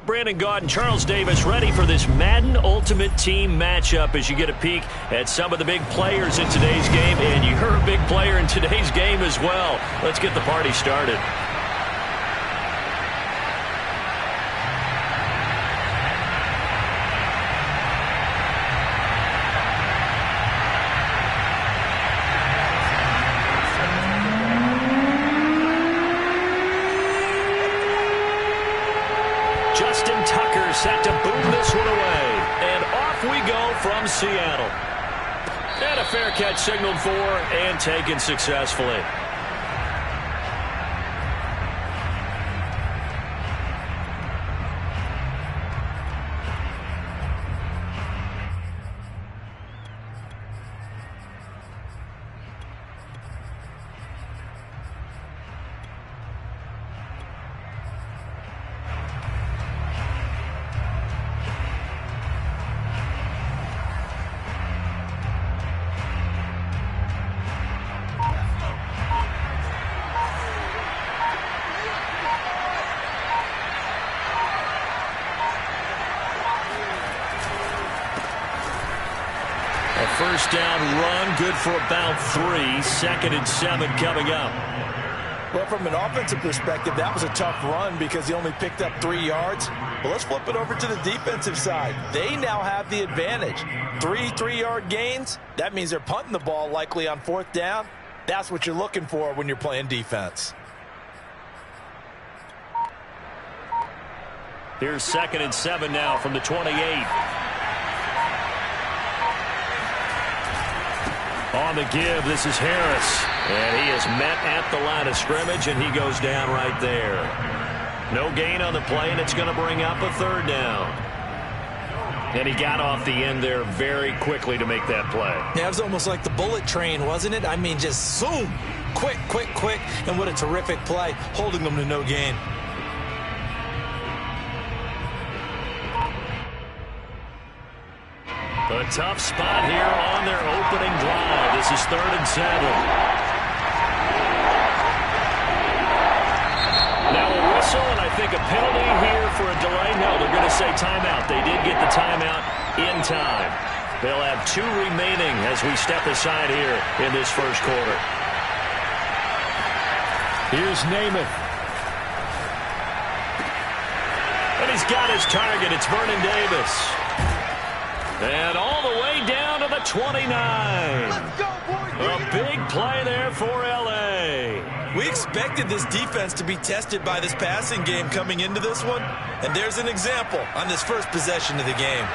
Brandon Gaud and Charles Davis ready for this Madden Ultimate Team matchup as you get a peek at some of the big players in today's game. And you're a big player in today's game as well. Let's get the party started. Set to boom this one away. And off we go from Seattle. And a fair catch signaled for and taken successfully. First down run, good for about 3. 2nd and 7 coming up. Well, from an offensive perspective, that was a tough run because he only picked up 3 yards. But let's flip it over to the defensive side. They now have the advantage. 3 3-yard gains. That means they're punting the ball likely on 4th down. That's what you're looking for when you're playing defense. Here's 2nd and 7 now from the 28. On the give, this is Harris. And he is met at the line of scrimmage, and he goes down right there. No gain on the play, and it's going to bring up a 3rd down. And he got off the end there very quickly to make that play. Yeah, it was almost like the bullet train, wasn't it? I mean, just zoom. Quick, quick, quick. And what a terrific play, holding them to no gain. A tough spot here on their opening drive. This is 3rd and 7. Now a whistle, and I think a penalty here for a delay. No, they're going to say timeout. They did get the timeout in time. They'll have 2 remaining as we step aside here in this first quarter. Here's Namath. And he's got his target. It's Vernon Davis. And all the way down to the 29. Let's go, boys. A big play there for L.A. We expected this defense to be tested by this passing game coming into this one. And there's an example on this first possession of the game.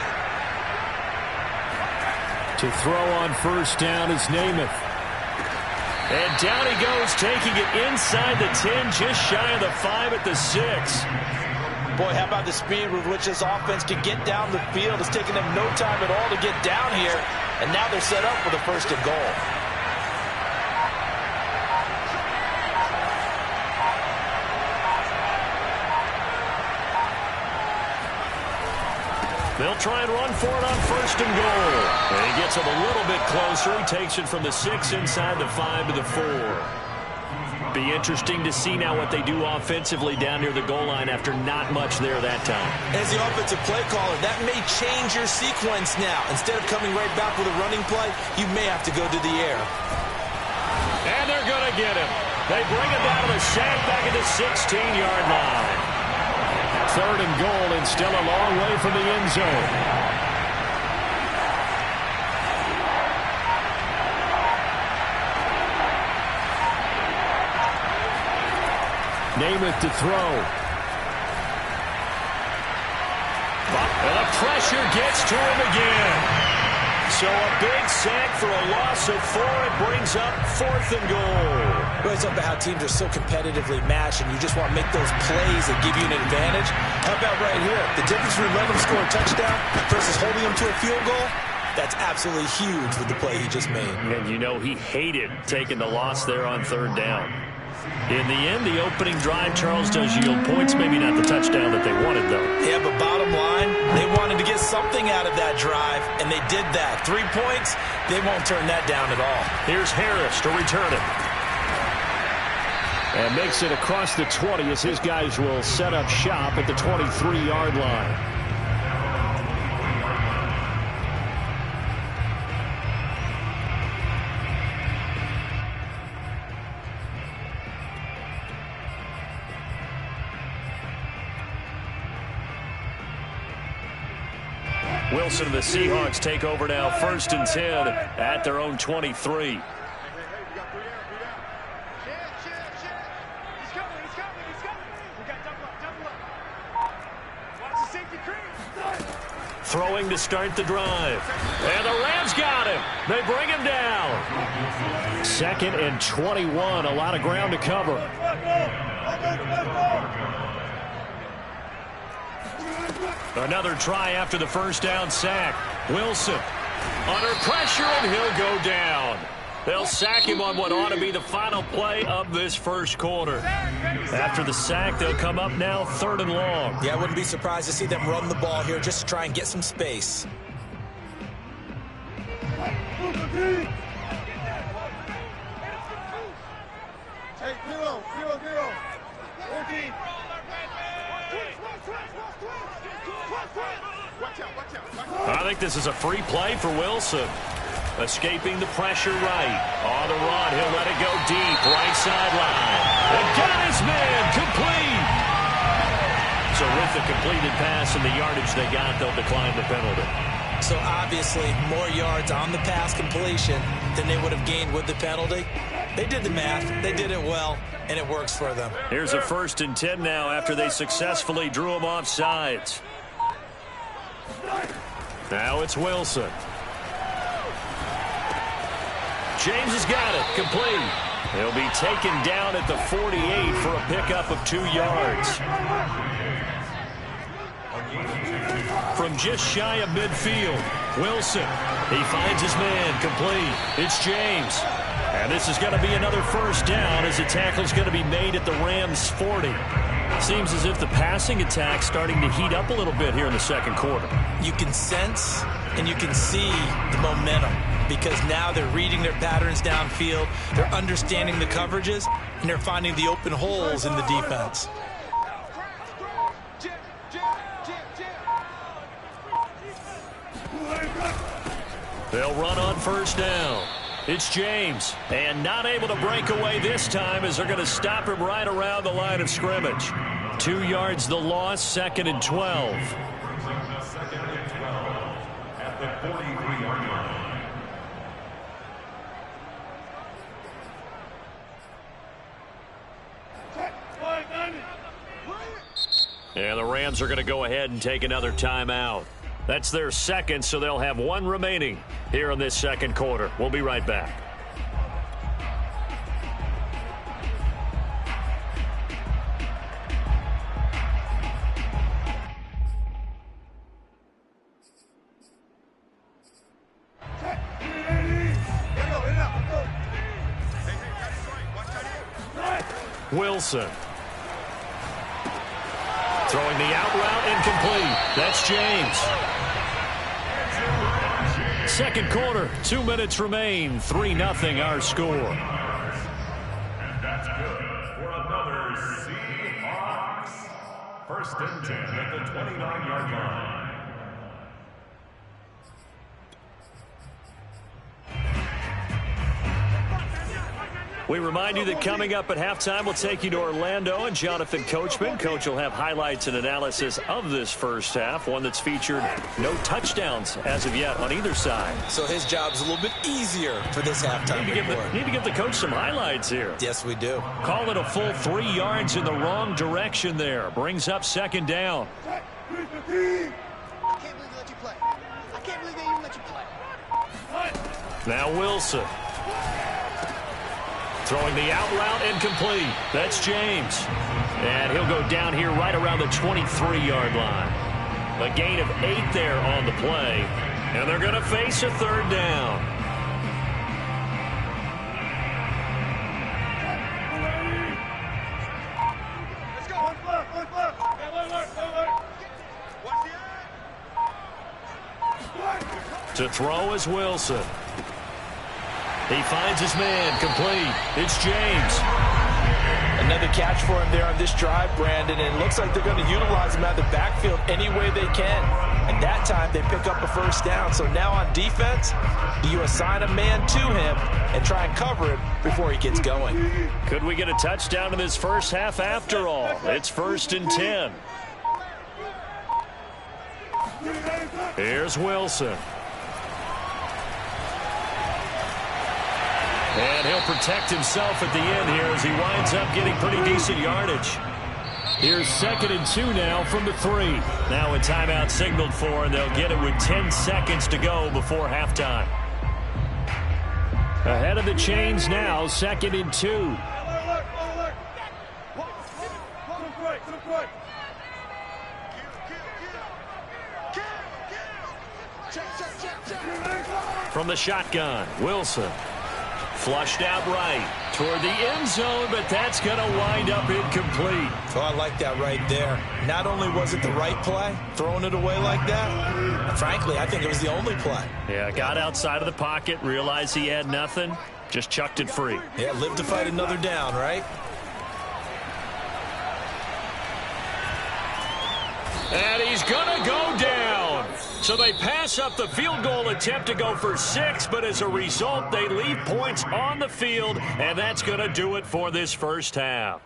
To throw on 1st down is Namath. And down he goes, taking it inside the 10, just shy of the 5 at the 6. Boy, how about the speed with which this offense can get down the field? It's taken them no time at all to get down here, and now they're set up for the 1st and goal. They'll try and run for it on 1st and goal. And he gets him a little bit closer. He takes it from the 6 inside the 5 to the 4. Be interesting to see now what they do offensively down near the goal line after not much there that time. As the offensive play caller, that may change your sequence now. Instead of coming right back with a running play, you may have to go to the air. And they're going to get him. They bring him down to the sack back at the 16-yard line. 3rd and goal, and still a long way from the end zone. Namath to throw. And the pressure gets to him again. So a big sack for a loss of 4. It brings up 4th and goal. Well, it's about how teams are so competitively matched, and you just want to make those plays that give you an advantage. How about right here? The difference between letting them score a touchdown versus holding them to a field goal, that's absolutely huge with the play he just made. And you know he hated taking the loss there on 3rd down. In the end, the opening drive, Charles, does yield points. Maybe not the touchdown that they wanted, though. Yeah, but bottom line, they wanted to get something out of that drive, and they did that. 3 points, they won't turn that down at all. Here's Harris to return it. And makes it across the 20 as his guys will set up shop at the 23-yard line. Wilson and the Seahawks take over now, 1st and 10 at their own 23. Throwing to start the drive. And the Rams got him. They bring him down. 2nd and 21. A lot of ground to cover. Another try after the first down sack. Wilson under pressure, and he'll go down. They'll sack him on what ought to be the final play of this first quarter. After the sack, they'll come up now 3rd and long. Yeah, I wouldn't be surprised to see them run the ball here just to try and get some space. I think this is a free play for Wilson. Escaping the pressure right. On the run, he'll let it go deep. Right sideline. And got his man complete. So with the completed pass and the yardage they got, they'll decline the penalty. So obviously more yards on the pass completion than they would have gained with the penalty. They did the math. They did it well, and it works for them. Here's a 1st and 10 now after they successfully drew him off sides. Now it's Wilson. James has got it. Complete. He'll be taken down at the 48 for a pickup of 2 yards. From just shy of midfield, Wilson. He finds his man. Complete. It's James. And this is going to be another first down as the tackle's going to be made at the Rams' 40. Seems as if the passing attack's starting to heat up a little bit here in the second quarter. You can sense and you can see the momentum because now they're reading their patterns downfield, they're understanding the coverages, and they're finding the open holes in the defense. They'll run on first down. It's James, and not able to break away this time as they're going to stop him right around the line of scrimmage. 2 yards the loss, 2nd and 12. At the 43-yard line. And the Rams are going to go ahead and take another timeout. That's their 2nd, so they'll have 1 remaining here in this second quarter. We'll be right back. Wilson. Throwing the out route incomplete. That's James. Second quarter, 2 minutes remain. 3-0 our score. And that's good for another Seahawks. 1st and 10 at the 29-yard line. We remind you that coming up at halftime, we'll take you to Orlando and Jonathan Coachman. Coach will have highlights and analysis of this first half, one that's featured no touchdowns as of yet on either side. So his job's a little bit easier for this halftime report. Need to give the coach some highlights here. Yes, we do. Call it a full 3 yards in the wrong direction there. Brings up 2nd down. I can't believe they let you play. I can't believe they even let you play. Now Wilson. Throwing the out route incomplete. That's James. And he'll go down here right around the 23-yard line. A gain of 8 there on the play. And they're going to face a 3rd down. Let's go. To throw is Wilson. He finds his man. Complete. It's James. Another catch for him there on this drive, Brandon, and it looks like they're going to utilize him out of the backfield any way they can. And that time they pick up a first down. So now on defense, do you assign a man to him and try and cover him before he gets going? Could we get a touchdown in this first half after all? It's 1st and 10. Here's Wilson. And he'll protect himself at the end here as he winds up getting pretty decent yardage. Here's 2nd and 2 now from the 3. Now a timeout signaled for, and they'll get it with 10 seconds to go before halftime. Ahead of the chains now, 2nd and 2. From the shotgun, Wilson. Flushed out right toward the end zone, but that's going to wind up incomplete. Oh, I like that right there. Not only was it the right play, throwing it away like that, frankly, I think it was the only play. Yeah, got outside of the pocket, realized he had nothing, just chucked it free. Yeah, live to fight another down, right? And he's going to go down. So they pass up the field goal attempt to go for 6, but as a result, they leave points on the field, and that's going to do it for this first half.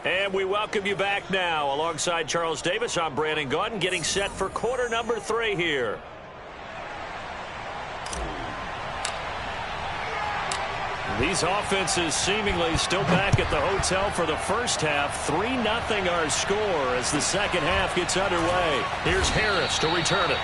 And we welcome you back now. Alongside Charles Davis, I'm Brandon Gaudin, getting set for quarter number 3 here. These offenses seemingly still back at the hotel for the first half. 3-0 our score as the second half gets underway. Here's Harris to return it.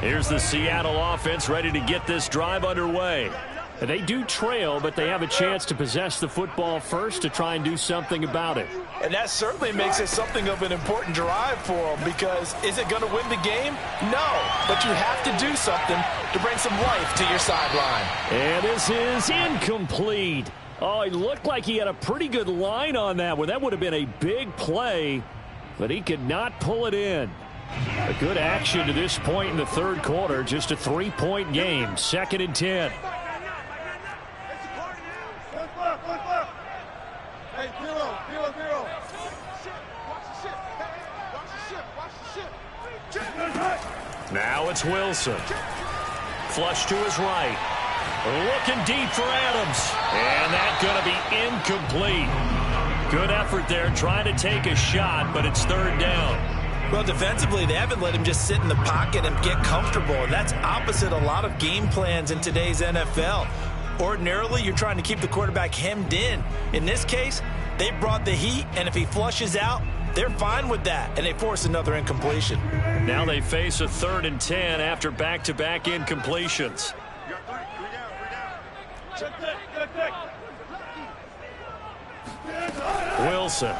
Here's the Seattle offense ready to get this drive underway. They do trail, but they have a chance to possess the football first to try and do something about it. And that certainly makes it something of an important drive for them, because is it going to win the game? No, but you have to do something to bring some life to your sideline. And this is incomplete. Oh, it looked like he had a pretty good line on that one. That would have been a big play, but he could not pull it in. A good action to this point in the third quarter. Just a 3-point game. 2nd and 10. Now it's Wilson. Flush to his right. Looking deep for Adams. And that's going to be incomplete. Good effort there trying to take a shot, but it's 3rd down. Well, defensively, they haven't let him just sit in the pocket and get comfortable. And that's opposite a lot of game plans in today's NFL. Ordinarily, you're trying to keep the quarterback hemmed in. In this case, they brought the heat, and if he flushes out, they're fine with that, and they force another incompletion. Now they face a 3rd and 10 after back-to-back incompletions. Wilson.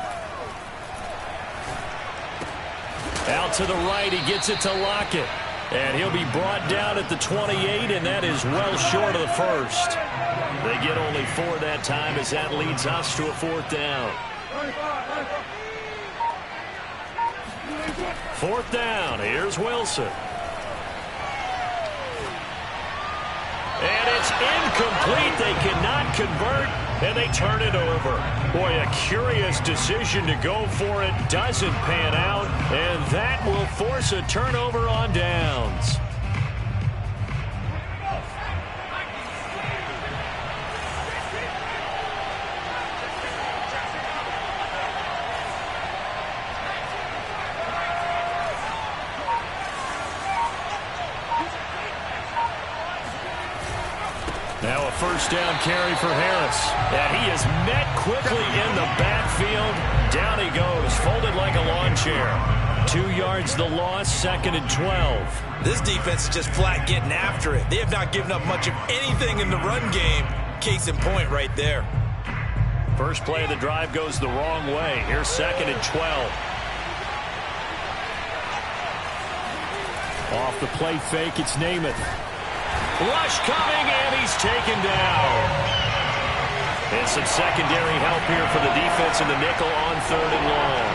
Out to the right, he gets it to Lockett. And he'll be brought down at the 28, and that is well short of the first. They get only 4 that time as that leads us to a 4th down. 4th down, here's Wilson. And it's incomplete. They cannot convert, and they turn it over. Boy, a curious decision to go for it. Doesn't pan out, and that will force a turnover on downs. Now a 1st down carry for Harris. And he is met quickly in the backfield. Down he goes, folded like a lawn chair. 2 yards the loss, 2nd and 12. This defense is just flat getting after it. They have not given up much of anything in the run game. Case in point right there. First play of the drive goes the wrong way. Here's 2nd and 12. Off the play fake, it's Namath. Rush coming, and he's taken down. And some secondary help here for the defense in the nickel on 3rd and long.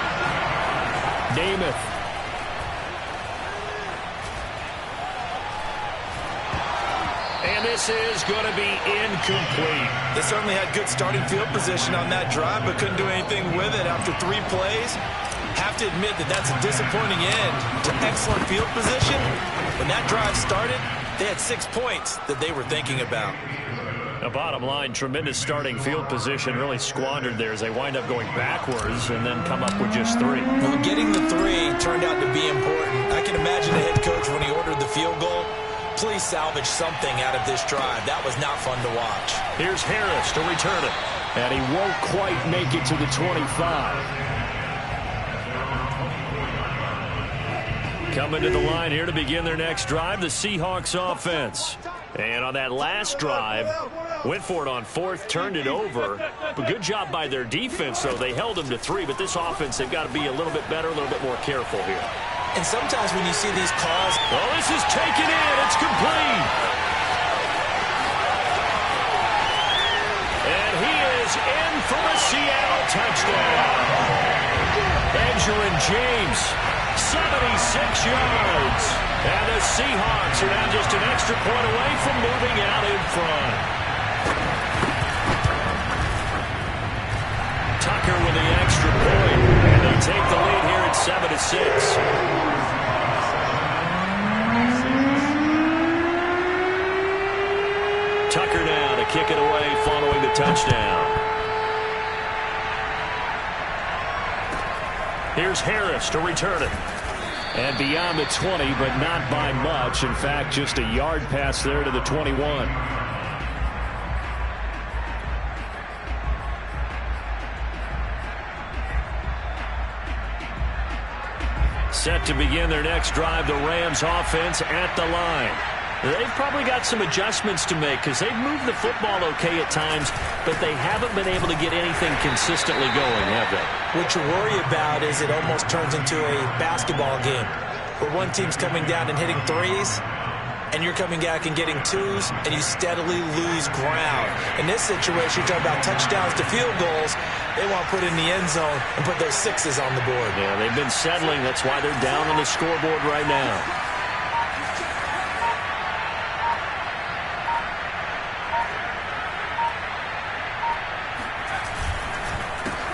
Namath. And this is going to be incomplete. They certainly had good starting field position on that drive, but couldn't do anything with it after 3 plays. Have to admit that that's a disappointing end to excellent field position. When that drive started, they had 6 points that they were thinking about. The bottom line, tremendous starting field position, really squandered there as they wind up going backwards and then come up with just 3. Well, getting the 3 turned out to be important. I can imagine the head coach when he ordered the field goal. Please salvage something out of this drive. That was not fun to watch. Here's Harris to return it. And he won't quite make it to the 25. Coming to the line here to begin their next drive, the Seahawks offense. And on that last drive, went for it on 4th, turned it over. But good job by their defense, though. They held them to 3, but this offense, they've got to be a little bit better, a little bit more careful here. And sometimes when you see these calls... Oh, this is taken in. It's complete. And he is in for a Seattle touchdown. Edgerrin James, 76 yards. And the Seahawks are now just an extra point away from moving out in front. Tucker with the extra point. And they take the lead here at 7-6. Tucker now to kick it away following the touchdown. Here's Harris to return it. And beyond the 20, but not by much. In fact, just a yard pass there to the 21. Set to begin their next drive, the Rams offense at the line. They've probably got some adjustments to make because they've moved the football okay at times, but they haven't been able to get anything consistently going, have they? What you worry about is it almost turns into a basketball game where one team's coming down and hitting 3s, and you're coming back and getting 2s, and you steadily lose ground. In this situation, you're talking about touchdowns to field goals. They want to put in the end zone and put those 6s on the board. Yeah, they've been settling. That's why they're down on the scoreboard right now.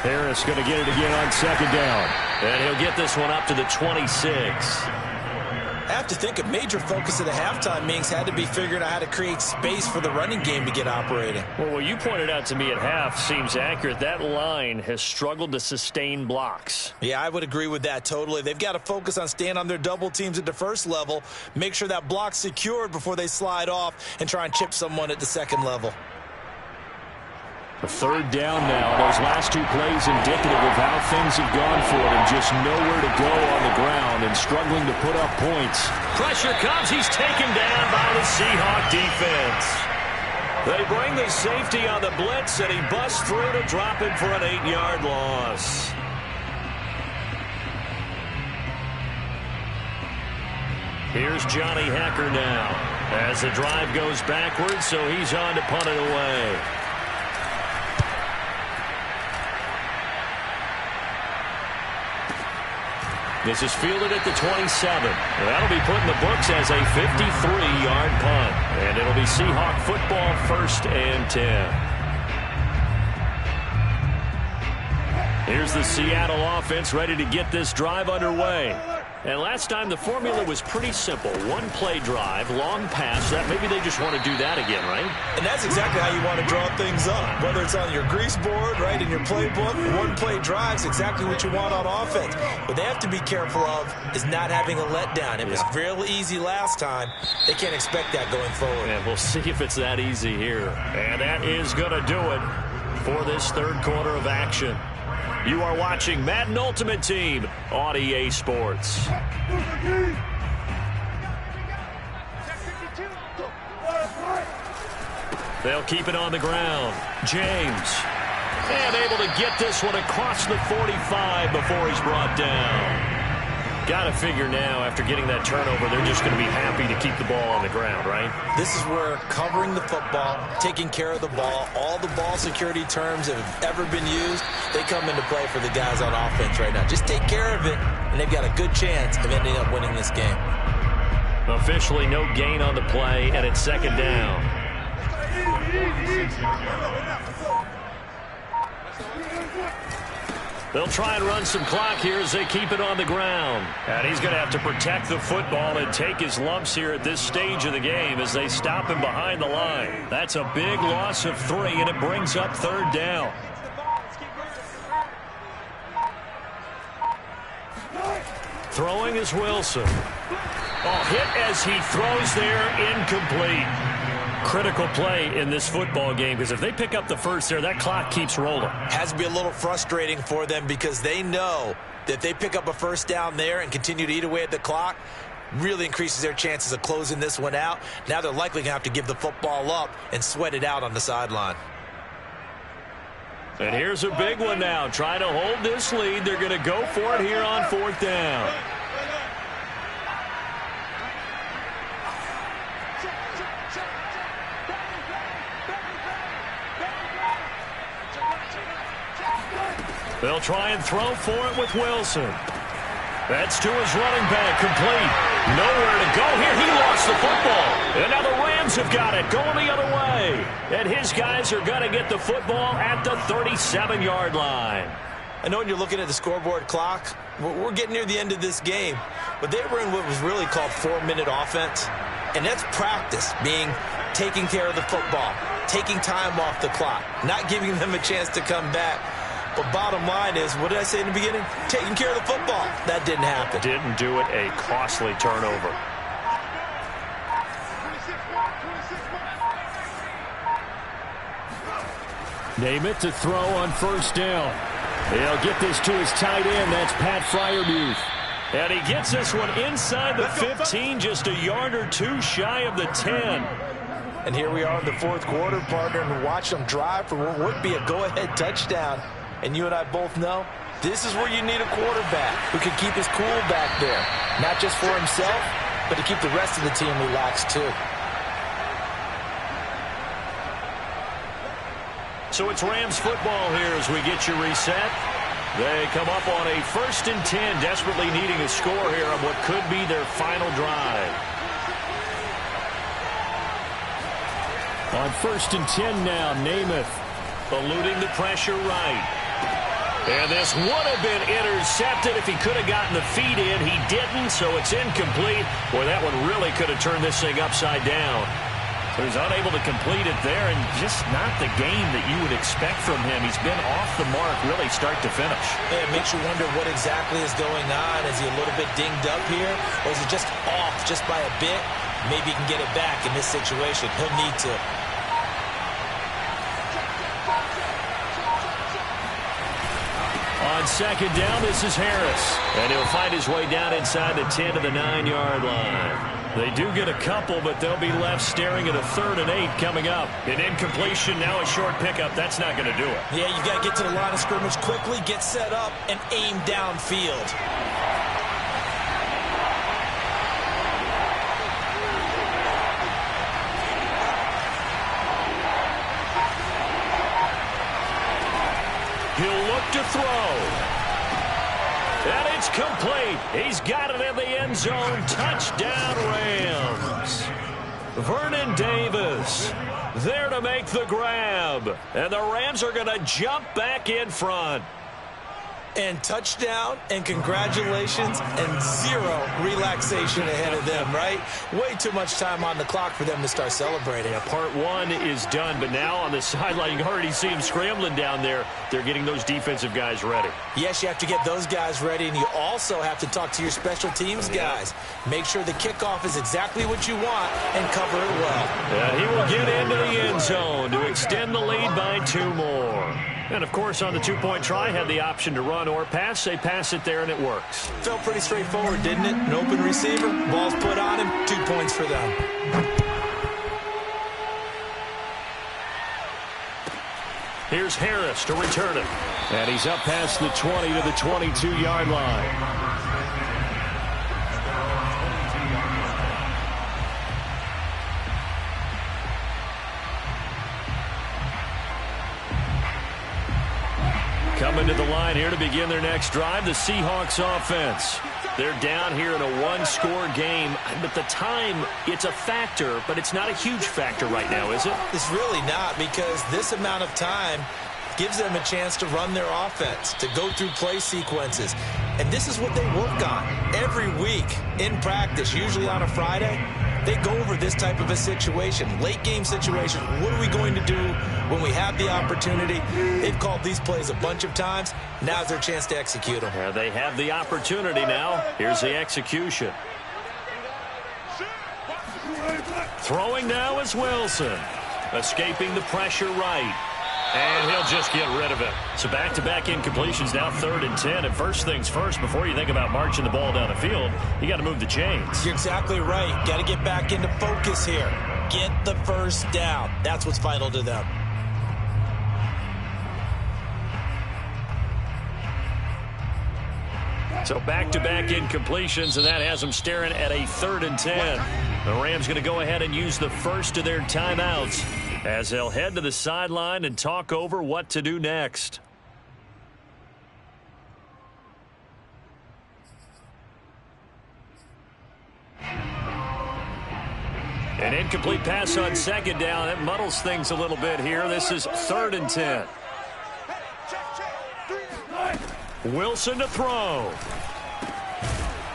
Harris going to get it again on 2nd down. And he'll get this one up to the 26. I have to think a major focus of the halftime meetings had to be figuring out how to create space for the running game to get operating. Well, what you pointed out to me at half seems accurate. That line has struggled to sustain blocks. Yeah, I would agree with that totally. They've got to focus on staying on their double teams at the first level, make sure that block's secured before they slide off and try and chip someone at the second level. A 3rd down now. Those last 2 plays indicative of how things have gone for them. Just nowhere to go on the ground and struggling to put up points. Pressure comes. He's taken down by the Seahawk defense. They bring the safety on the blitz, and he busts through to drop him for an 8-yard loss. Here's Johnny Hecker now as the drive goes backwards, so he's on to punt it away. This is fielded at the 27. That'll be put in the books as a 53-yard punt. And it'll be Seahawk football 1st and 10. Here's the Seattle offense ready to get this drive underway. And last time the formula was pretty simple. 1-play drive, long pass. That maybe they just want to do that again, right? And that's exactly how you want to draw things up. Whether it's on your grease board, right, in your playbook, 1-play drive's exactly what you want on offense. What they have to be careful of is not having a letdown. It was real easy last time. They can't expect that going forward. And we'll see if it's that easy here. And that is going to do it for this 3rd quarter of action. You are watching Madden Ultimate Team on EA Sports. They'll keep it on the ground. James. And able to get this one across the 45 before he's brought down. Got to figure now, after getting that turnover, they're just going to be happy to keep the ball on the ground, right? This is where covering the football, taking care of the ball, all the ball security terms that have ever been used, they come into play for the guys on offense right now. Just take care of it, and they've got a good chance of ending up winning this game. Officially no gain on the play, and it's second down. They'll try and run some clock here as they keep it on the ground. And he's going to have to protect the football and take his lumps here at this stage of the game as they stop him behind the line. That's a big loss of 3, and it brings up third down. Throwing is Wilson. Oh, hit as he throws there, incomplete. Critical play in this football game, because if they pick up the first there, that clock keeps rolling. Has to be a little frustrating for them because they know that if they pick up a first down there and continue to eat away at the clock, really increases their chances of closing this one out. Now they're likely going to have to give the football up and sweat it out on the sideline. And here's a big one now. Trying to hold this lead. They're going to go for it here on fourth down. They'll try and throw for it with Wilson. That's to his running back, complete. Nowhere to go here. He lost the football. And now the Rams have got it, going the other way. And his guys are going to get the football at the 37-yard line. I know when you're looking at the scoreboard clock, we're getting near the end of this game, but they were in what was really called 4-minute offense. And that's practice, being taking care of the football, taking time off the clock, not giving them a chance to come back. But bottom line is, what did I say in the beginning? Taking care of the football. That didn't happen. Didn't do it. A costly turnover. Namath to throw on first down. He'll get this to his tight end. That's Pat Freiermuth. And he gets this one inside the 15, just a yard or two shy of the 10. And here we are in the fourth quarter, partner, and watch them drive for what would be a go-ahead touchdown. And you and I both know this is where you need a quarterback who can keep his cool back there. Not just for himself, but to keep the rest of the team relaxed too. So it's Rams football here as we get you reset. They come up on a 1st and 10, desperately needing a score here on what could be their final drive. On 1st and 10 now, Namath. Eluding the pressure right. And this would have been intercepted if he could have gotten the feet in. He didn't, so it's incomplete. Boy, that one really could have turned this thing upside down. So he's unable to complete it there, and just not the game that you would expect from him. He's been off the mark really start to finish. Yeah, it makes you wonder what exactly is going on. Is he a little bit dinged up here, or is it just off just by a bit? Maybe he can get it back in this situation. He'll need to. On second down, this is Harris. And he'll find his way down inside the 10 to the 9-yard line. They do get a couple, but they'll be left staring at a 3rd and 8 coming up. An incompletion, now a short pickup. That's not going to do it. Yeah, you've got to get to the line of scrimmage quickly, get set up, and aim downfield. He'll look to throw. And it's complete. He's got it in the end zone. Touchdown, Rams. Vernon Davis there to make the grab. And the Rams are going to jump back in front. And touchdown, and congratulations, and zero relaxation ahead of them, right? Way too much time on the clock for them to start celebrating. Yeah, part one is done, but now on the sideline, you can already see them scrambling down there. They're getting those defensive guys ready. Yes, you have to get those guys ready, and you also have to talk to your special teams guys. Make sure the kickoff is exactly what you want and cover it well. And he will get into the end zone to extend the lead by 2 more. And, of course, on the 2-point try, had the option to run or pass. They pass it there, and it works. Felt pretty straightforward, didn't it? An open receiver, ball's put on him, 2 points for them. Here's Harris to return it. And he's up past the 20 to the 22-yard line. Going to the line here to begin their next drive, the Seahawks offense. They're down here in a one-score game, but the time, it's a factor, but it's not a huge factor right now, is it? It's really not, because this amount of time gives them a chance to run their offense, to go through play sequences. And this is what they work on every week in practice, usually on a Friday. They go over this type of a situation, late game situation. What are we going to do when we have the opportunity? They've called these plays a bunch of times. Now's their chance to execute them. Yeah, they have the opportunity now. Here's the execution. Throwing now is Wilson. Escaping the pressure right. And he'll just get rid of it. So back-to-back incompletions, now 3rd and 10. And first things first, before you think about marching the ball down the field, you got to move the chains. You're exactly right. Got to get back into focus here. Get the first down. That's what's vital to them. So back-to-back incompletions, and that has them staring at a 3rd and 10. The Rams going to go ahead and use the first of their timeouts as they'll head to the sideline and talk over what to do next. An incomplete pass on 2nd down. That muddles things a little bit here. This is 3rd and 10. Wilson to throw.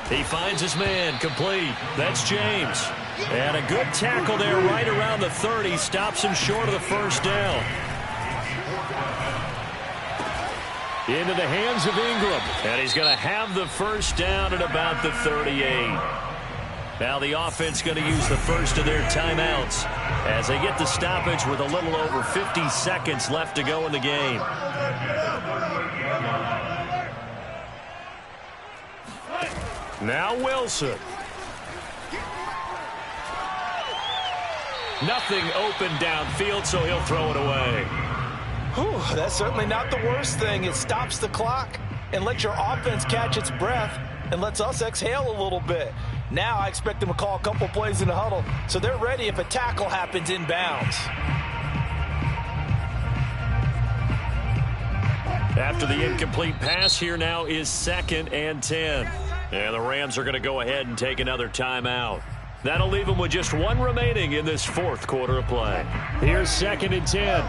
He finds his man, complete. That's James. And a good tackle there right around the 30. Stops him short of the first down. Into the hands of Ingram. And he's going to have the first down at about the 38. Now the offense going to use the first of their timeouts as they get the stoppage with a little over 50 seconds left to go in the game. Now Wilson. Nothing open downfield, so he'll throw it away. Whew, that's certainly not the worst thing. It stops the clock and lets your offense catch its breath and lets us exhale a little bit. Now I expect them to call a couple plays in the huddle, so they're ready if a tackle happens inbounds. After the incomplete pass, here now is 2nd and 10. And the Rams are going to go ahead and take another timeout. That'll leave them with just one remaining in this 4th quarter of play. Here's 2nd and 10.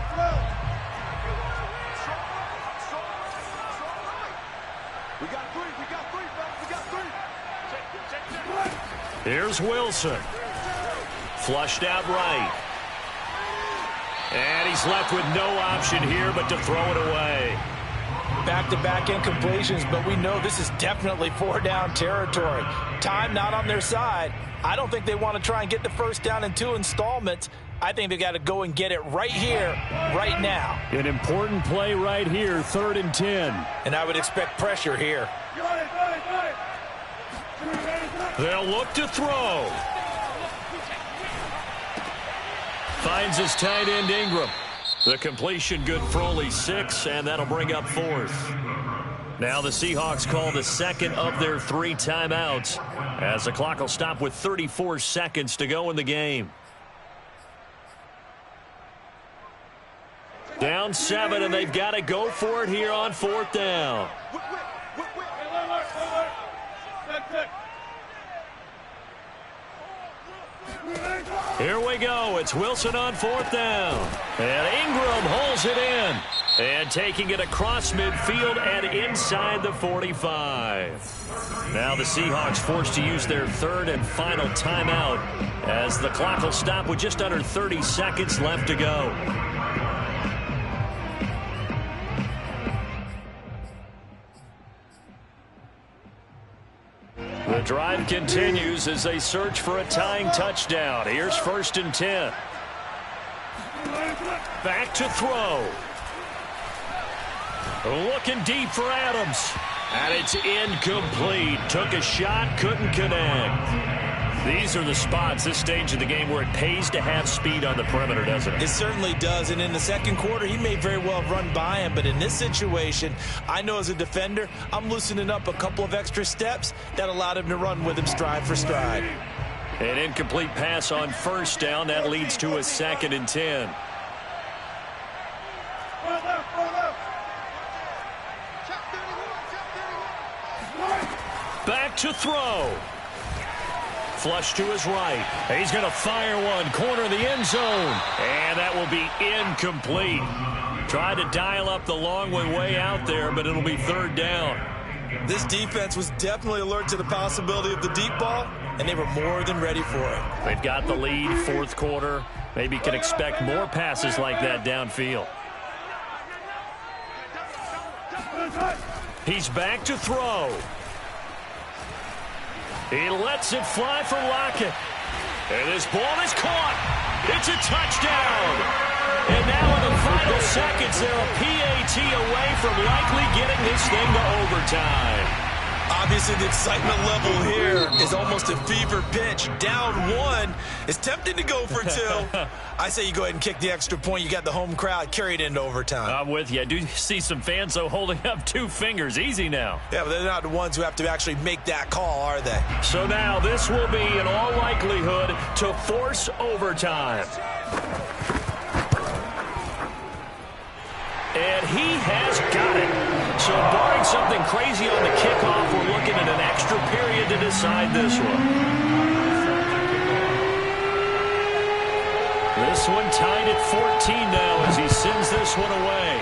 Here's Wilson. Flushed out right. And he's left with no option here but to throw it away. Back-to-back incompletions, but we know this is definitely 4-down territory. Time not on their side. I don't think they want to try and get the first down in 2 installments. I think they got to go and get it right here, right now. An important play right here, 3rd and 10. And I would expect pressure here. They'll look to throw. Finds his tight end Ingram. The completion good for only 6, and that'll bring up 4th. Now the Seahawks call the 2nd of their 3 timeouts as the clock will stop with 34 seconds to go in the game. Down 7, and they've got to go for it here on 4th down. Here we go. It's Wilson on 4th down. And Ingram holds it in. And taking it across midfield and inside the 45. Now the Seahawks forced to use their 3rd and final timeout as the clock will stop with just under 30 seconds left to go. The drive continues as they search for a tying touchdown. Here's 1st and 10. Back to throw. Looking deep for Adams. And it's incomplete. Took a shot, couldn't connect. These are the spots, this stage of the game, where it pays to have speed on the perimeter, doesn't it? It certainly does, and in the 2nd quarter, he may very well have run by him, but in this situation, I know as a defender, I'm loosening up a couple of extra steps that allowed him to run with him stride for stride. An incomplete pass on 1st down. That leads to a 2nd and 10. to throw. Flush to his right. He's going to fire one. Corner of the end zone. And that will be incomplete. Tried to dial up the long way out there, but it'll be third down. This defense was definitely alert to the possibility of the deep ball, and they were more than ready for it. They've got the lead, fourth quarter. Maybe can expect more passes like that downfield. He's back to throw. He lets it fly for Lockett. And this ball is caught. It's a touchdown. And now in the final seconds, they're a PAT away from likely getting this thing to overtime. Obviously, the excitement level here is almost a fever pitch. Down one. It's tempting to go for two. I say you go ahead and kick the extra point. You got the home crowd. Carry it into overtime. I'm with you. I do see some fans, though, holding up two fingers. Easy now. Yeah, but they're not the ones who have to actually make that call, are they? So now this will be, in all likelihood, to force overtime. And he has got it. So barring something crazy on the kickoff, we're looking at an extra period to decide this one. This one tied at 14 now as he sends this one away.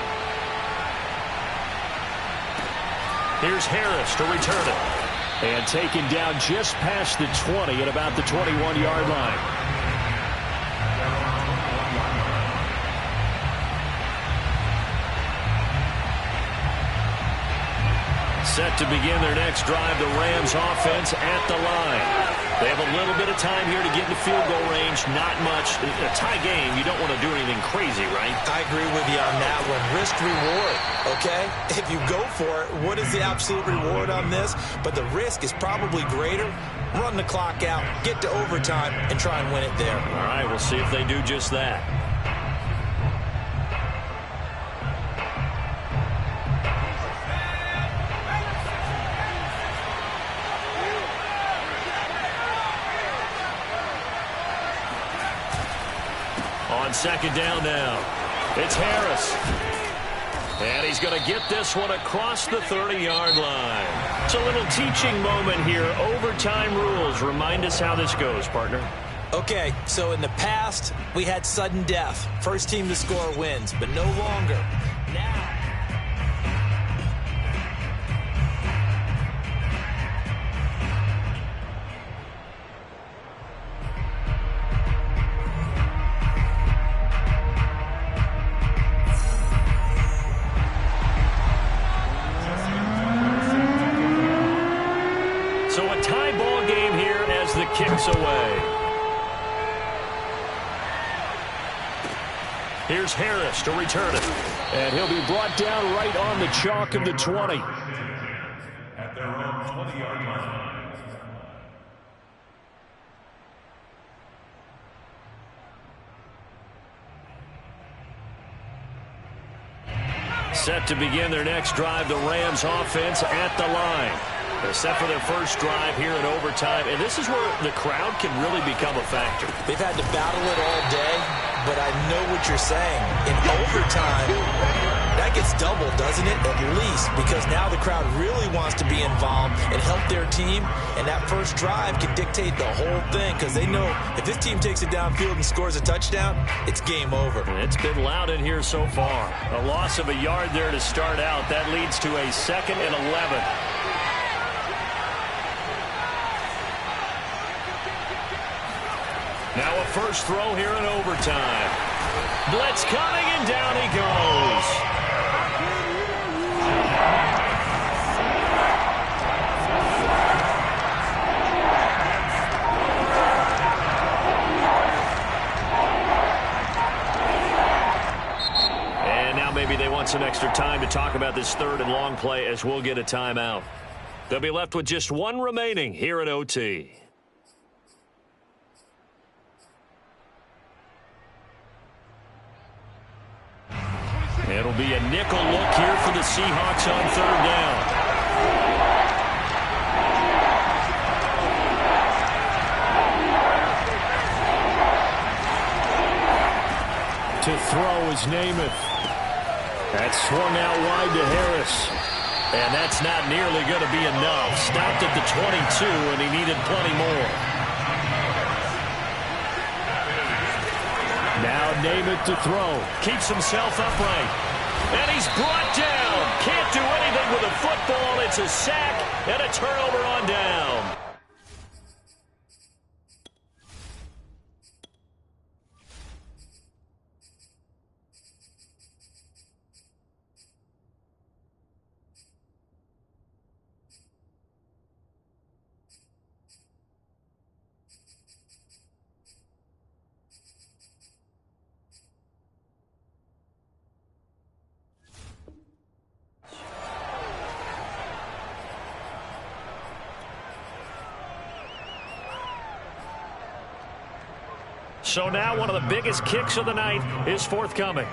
Here's Harris to return it. And taken down just past the 20 at about the 21-yard line. Set to begin their next drive, the Rams offense at the line. They have a little bit of time here to get into field goal range. Not much. A tie game, you don't want to do anything crazy, right? I agree with you on that one. Risk-reward, okay? If you go for it, what is the absolute reward on this? But the risk is probably greater. Run the clock out, get to overtime, and try and win it there. All right, we'll see if they do just that. On second down now, it's Harris. And he's going to get this one across the 30-yard line. It's a little teaching moment here. Overtime rules. Remind us how this goes, partner. Okay, so in the past, we had sudden death. First team to score wins, but no longer. Now. So a tie ball game here as the kick's away. Here's Harris to return it. And he'll be brought down right on the chalk of the 20. At their own 20-yard line. Set to begin their next drive, the Rams offense at the line. They're set for their first drive here in overtime, and this is where the crowd can really become a factor. They've had to battle it all day, but I know what you're saying. In overtime, that gets doubled, doesn't it? At least, because now the crowd really wants to be involved and help their team, and that first drive can dictate the whole thing, because they know if this team takes it downfield and scores a touchdown, it's game over. It's been loud in here so far. A loss of a yard there to start out. That leads to a 2nd and 11. Now a first throw here in overtime. Blitz coming, and down he goes. And now maybe they want some extra time to talk about this third and long play as we'll get a timeout. They'll be left with just one remaining here in OT. It'll be a nickel look here for the Seahawks on third down. To throw is Namath. That swung out wide to Harris. And that's not nearly going to be enough. Stopped at the 22, and he needed plenty more. Now Namath to throw. Keeps himself upright. And he's brought down. Can't do anything with a football. It's a sack and a turnover on down. So now one of the biggest kicks of the night is forthcoming.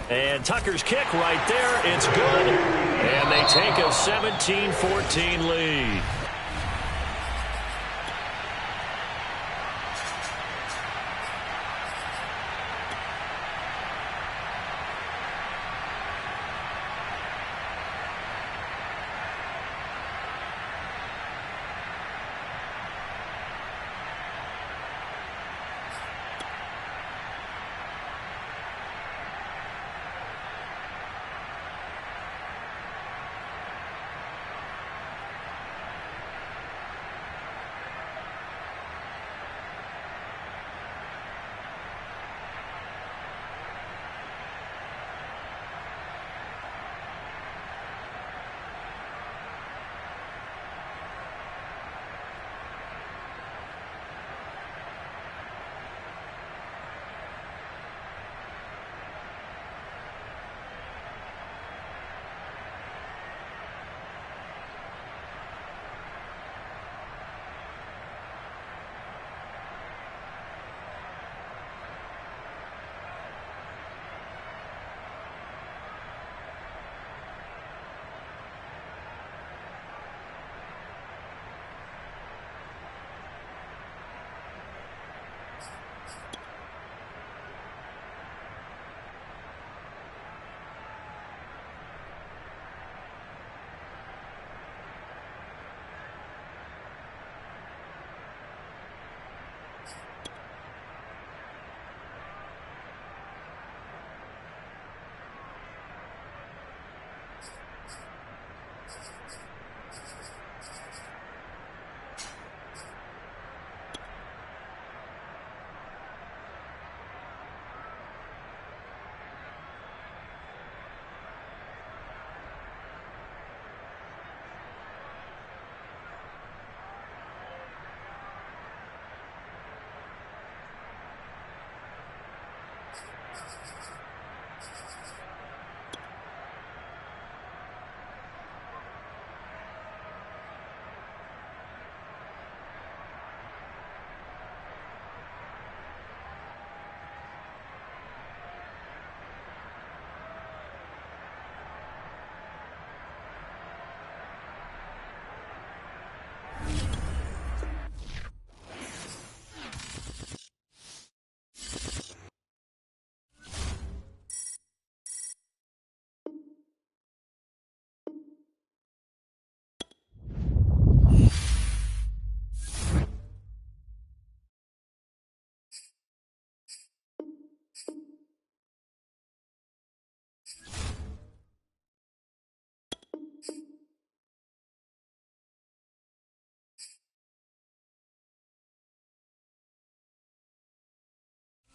And Tucker's kick right there. It's good. And they take a 17-14 lead.